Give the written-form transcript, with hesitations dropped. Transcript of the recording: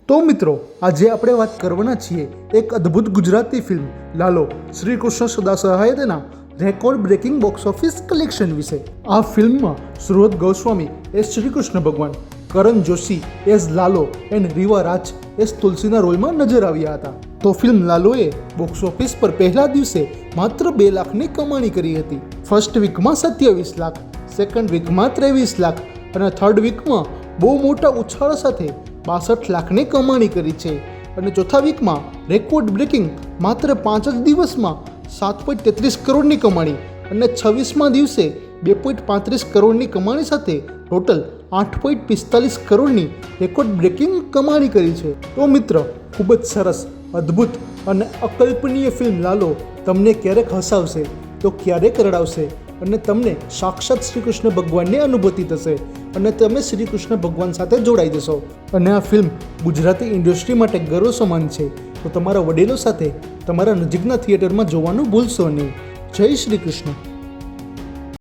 તો મિત્રો આજે આપણે વાત કરવાના છીએ એક અદ્ભુત ગુજરાતી ફિલ્મ લાલો શ્રી કૃષ્ણ સદા સહાયતાના record breaking box office collection વિશે। આ ફિલ્મમાં Surat Goswami as Shri Krishna Bhagwan, Karan Joshi as Laalo and Reeva Raj as તુલસીના રોલમાં નજર આવ્યા હતા। તો ફિલ્મ લાલોએ બોક્સ ઓફિસ પર પહેલા દિવસે માત્ર 2 લાખની કમાણી કરી હતી। ફર્સ્ટ વીકમાં 27 લાખ, સેકન્ડ વીકમાં 23 લાખ અને થર્ડ વીકમાં બહુ મોટા ઉછાળા સાથે 62 લાખની કમાણી કરી છે અને ચોથા વીકમાં રેકોર્ડ બ્રેકિંગ માત્ર 5 જ દિવસમાં 7.33 કરોડની કમાણી અને 26મા દિવસે 2.35 કરોડની કમાણી સાથે ટોટલ 8.45 કરોડની રેકોર્ડ બ્રેકિંગ કમાણી કરી છે। તો મિત્ર, ખૂબ જ સરસ, અદ્ભુત અને અકલ્પનીય ફિલ્મ લાલો તમને ક્યારેક હસાવશે તો ક્યારેક રડાવશે અને તમને સાક્ષાત શ્રી કૃષ્ણ ભગવાનની અનુભૂતિ થશે અને તમે શ્રી કૃષ્ણ ભગવાન સાથે જોડાઈ જશો। અને આ ફિલ્મ ગુજરાતી ઇન્ડસ્ટ્રી માટે ગર્વ સમાન છે। તો તમારા વડીલો સાથે તમારા નજીકના થિયેટરમાં જોવાનું ભૂલશો નહીં। જય શ્રી કૃષ્ણ।